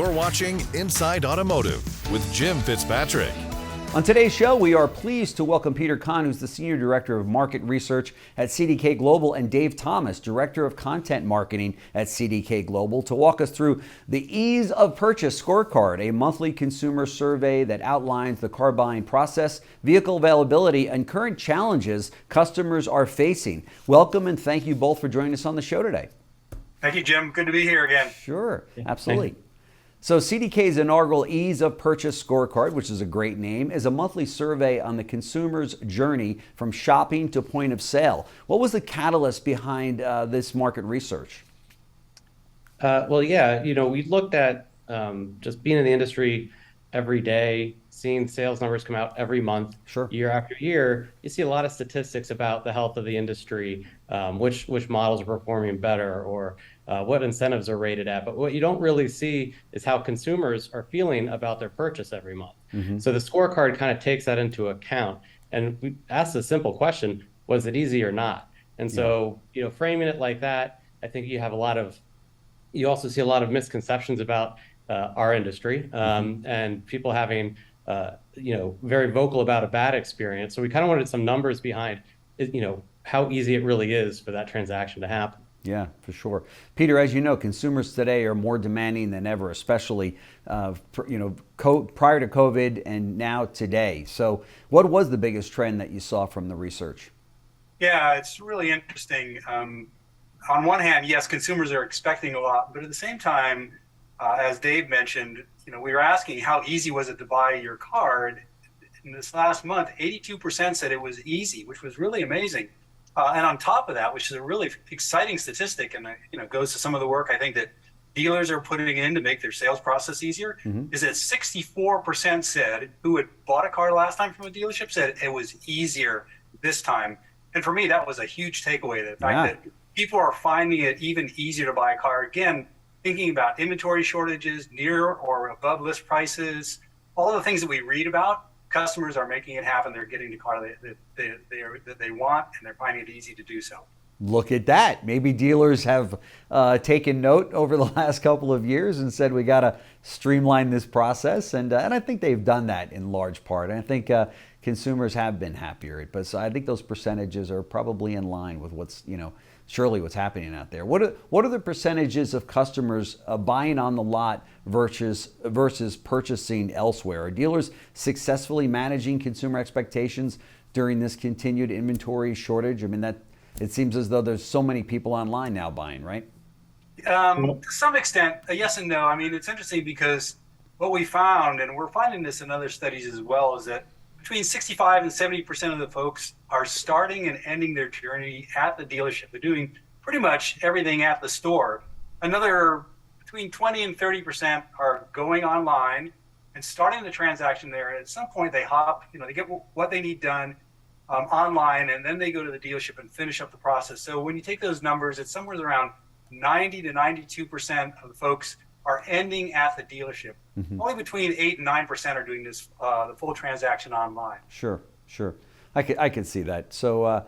You're watching Inside Automotive with Jim Fitzpatrick. On today's show, we are pleased to welcome Peter Kahn, who's the Senior Director of Market Research at CDK Global, and Dave Thomas, Director of Content Marketing at CDK Global, to walk us through the Ease of Purchase Scorecard, a monthly consumer survey that outlines the car buying process, vehicle availability, and current challenges customers are facing. Welcome and thank you both for joining us on the show today. Thank you, Jim. Good to be here again. Sure, absolutely. So CDK's inaugural Ease of Purchase Scorecard, which is a great name, is a monthly survey on the consumer's journey from shopping to point of sale. What was the catalyst behind this market research? We looked at just being in the industry every day, seeing sales numbers come out every month, Sure. Year after year. You see a lot of statistics about the health of the industry, which models are performing better, or what incentives are rated at. But what you don't really see is how consumers are feeling about their purchase every month. Mm-hmm. So the scorecard kind of takes that into account. And we asked a simple question: was it easy or not? And so, framing it like that, I think you also see a lot of misconceptions about our industry, and people having, very vocal about a bad experience. So we kind of wanted some numbers behind, how easy it really is for that transaction to happen. Yeah, for sure. Peter, as you know, consumers today are more demanding than ever, especially prior to COVID and now today. So what was the biggest trend that you saw from the research? Yeah, it's really interesting. On one hand, yes, consumers are expecting a lot, but at the same time, as Dave mentioned, we were asking how easy was it to buy your car. In this last month, 82% said it was easy, which was really amazing. And on top of that, which is a really exciting statistic, and goes to some of the work I think that dealers are putting in to make their sales process easier, is that 64% said who had bought a car last time from a dealership said it was easier this time. And for me, that was a huge takeaway, the fact that people are finding it even easier to buy a car. Again, thinking about inventory shortages, near or above list prices, all the things that we read about. Customers are making it happen. They're getting the car that they want, and they're finding it easy to do so. Look at that. Maybe dealers have taken note over the last couple of years and said we got to streamline this process, and I think they've done that in large part. And I think consumers have been happier. But so I think those percentages are probably in line with what's surely what's happening out there. What are the percentages of customers buying on the lot versus purchasing elsewhere? Are dealers successfully managing consumer expectations during this continued inventory shortage? I mean, it seems as though there's so many people online now buying, right? To some extent, yes and no. I mean, it's interesting because what we found, and we're finding this in other studies as well, is that between 65 and 70% of the folks are starting and ending their journey at the dealership. They're doing pretty much everything at the store. Another between 20 and 30% are going online and starting the transaction there. At some point they hop, they get what they need done online, and then they go to the dealership and finish up the process. So when you take those numbers, it's somewhere around 90 to 92% of the folks are ending at the dealership. Only between 8 and 9% are doing this the full transaction online. Sure. I could see that. So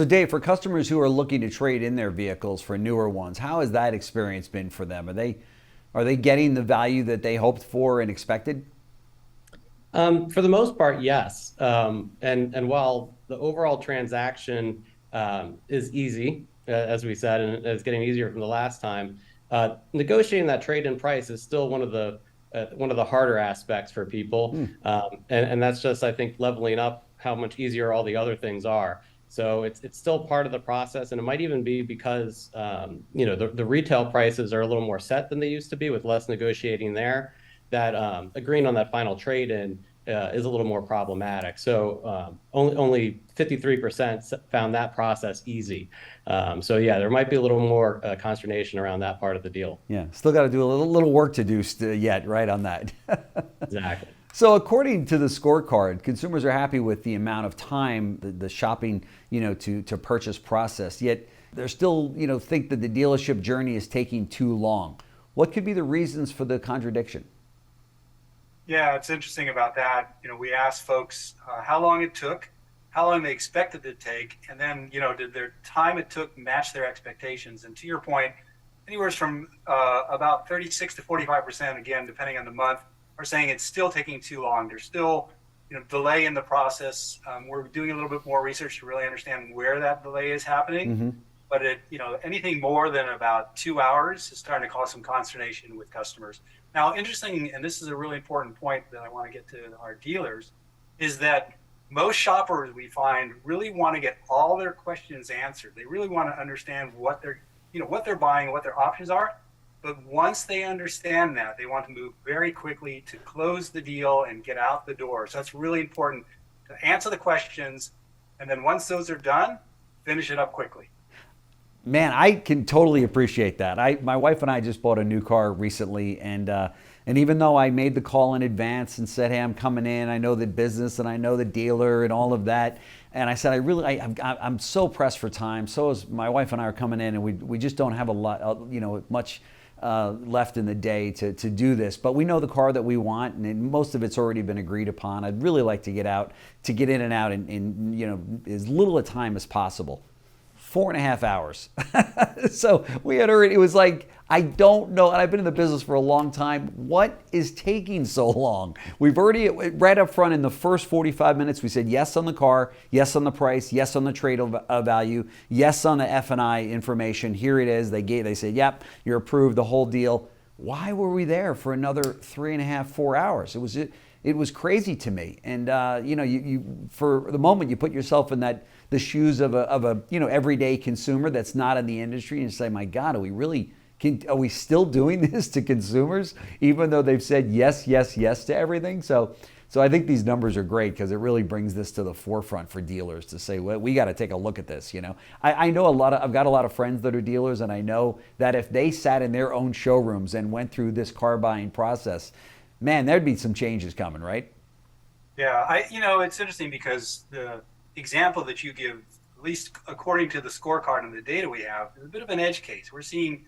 Dave, for customers who are looking to trade in their vehicles for newer ones, how has that experience been for them? Are they getting the value that they hoped for and expected? For the most part, yes. And while the overall transaction is easy, as we said, and it's getting easier from the last time, negotiating that trade-in price is still one of the harder aspects for people. And that's just, I think, leveling up how much easier all the other things are. So it's still part of the process, and it might even be because the retail prices are a little more set than they used to be, with less negotiating there. That agreeing on that final trade-in is a little more problematic. So only 53% found that process easy. There might be a little more consternation around that part of the deal. Yeah, still got to do a little work to do yet, right, on that. Exactly. So according to the scorecard, consumers are happy with the amount of time the shopping, to purchase process, yet they're still, think that the dealership journey is taking too long. What could be the reasons for the contradiction? Yeah, it's interesting about that. We asked folks how long it took, how long they expected it to take, and then, did their time it took match their expectations? And to your point, anywhere from about 36 to 45%, again, depending on the month, are saying it's still taking too long. There's still delay in the process. We're doing a little bit more research to really understand where that delay is happening. But anything more than about 2 hours is starting to cause some consternation with customers. Now, interesting, and this is a really important point that I want to get to our dealers, is that most shoppers we find really want to get all their questions answered. They really want to understand what they're buying, what their options are. But once they understand that, they want to move very quickly to close the deal and get out the door. So that's really important to answer the questions. And then once those are done, finish it up quickly. Man, I can totally appreciate that. My wife and I just bought a new car recently, and even though I made the call in advance and said, "Hey, I'm coming in. I know the business and I know the dealer and all of that," and I said, I'm so pressed for time. So is my wife and I are coming in, and we just don't have a lot, much left in the day to do this. But we know the car that we want, and most of it's already been agreed upon. I'd really like to get in and out in as little a time as possible. 4.5 hours. So it was like, I don't know, and I've been in the business for a long time. What is taking so long? We've already, right up front in the first 45 minutes, we said yes on the car, yes on the price, yes on the trade value, yes on the F&I information. Here it is. They said, yep, you're approved, the whole deal. Why were we there for another 3.5, 4 hours? It was crazy to me. And you for the moment you put yourself in the shoes of a everyday consumer that's not in the industry, and you say, my God, are we still doing this to consumers, even though they've said yes, yes, yes to everything? So I think these numbers are great because it really brings this to the forefront for dealers to say, well, we got to take a look at this. I know I've got a lot of friends that are dealers, and I know that if they sat in their own showrooms and went through this car buying process, man, there'd be some changes coming, right? Yeah, it's interesting because the example that you give, at least according to the scorecard and the data we have, is a bit of an edge case. We're seeing,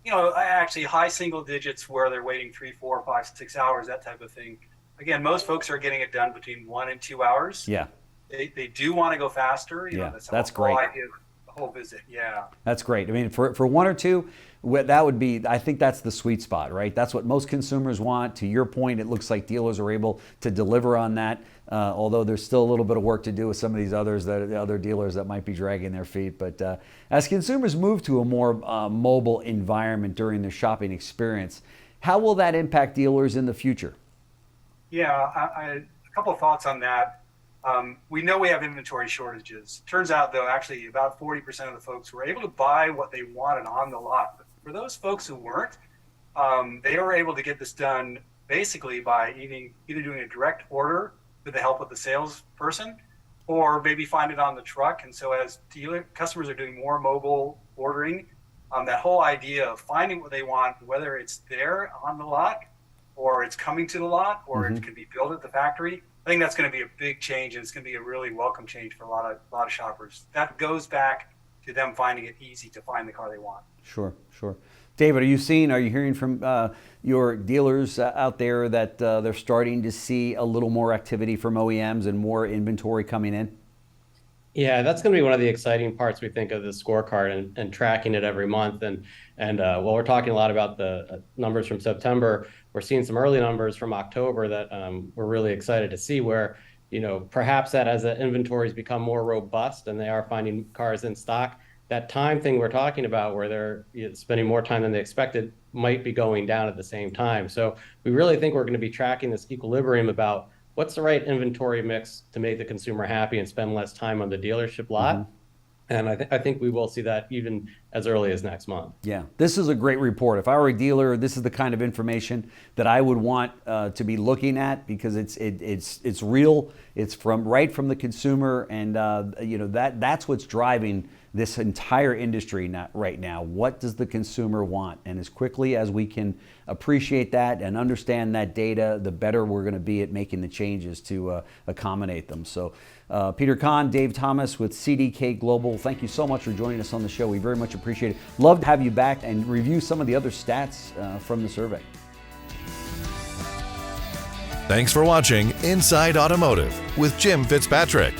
actually high single digits where they're waiting 3, 4, 5, 6 hours, that type of thing. Again, most folks are getting it done between 1 and 2 hours. Yeah. They do want to go faster. That's great. The whole visit. Yeah. That's great. I mean, for 1 or 2, that would be, I think that's the sweet spot, right? That's what most consumers want. To your point, it looks like dealers are able to deliver on that. Although there's still a little bit of work to do with some of these the other dealers that might be dragging their feet. But as consumers move to a more mobile environment during their shopping experience, how will that impact dealers in the future? Yeah, a couple of thoughts on that. We know we have inventory shortages. Turns out, though, actually about 40% of the folks were able to buy what they wanted on the lot. But for those folks who weren't, they were able to get this done basically by either doing a direct order with the help of the salesperson, or maybe find it on the truck. And so as customers are doing more mobile ordering, that whole idea of finding what they want, whether it's there on the lot or it's coming to the lot or it can be built at the factory, I think that's going to be a big change, and it's going to be a really welcome change for a lot of shoppers. That goes back to them finding it easy to find the car they want. Sure. David, are you hearing from your dealers out there that they're starting to see a little more activity from OEMs and more inventory coming in? Yeah, that's going to be one of the exciting parts, we think, of the scorecard and tracking it every month. And while we're talking a lot about the numbers from September, we're seeing some early numbers from October that we're really excited to see, where perhaps that as the inventories become more robust and they are finding cars in stock, that time thing we're talking about where they're spending more time than they expected might be going down at the same time. So we really think we're going to be tracking this equilibrium about what's the right inventory mix to make the consumer happy and spend less time on the dealership lot. And I think we will see that even as early as next month. Yeah, this is a great report. If I were a dealer, this is the kind of information that I would want to be looking at, because it's real. It's right from the consumer, and that's what's driving this entire industry right now. What does the consumer want? And as quickly as we can appreciate that and understand that data, the better we're going to be at making the changes to accommodate them. So Peter Kahn, Dave Thomas with CDK Global, thank you so much for joining us on the show. We very much appreciate it. Love to have you back and review some of the other stats from the survey. Thanks for watching Inside Automotive with Jim Fitzpatrick.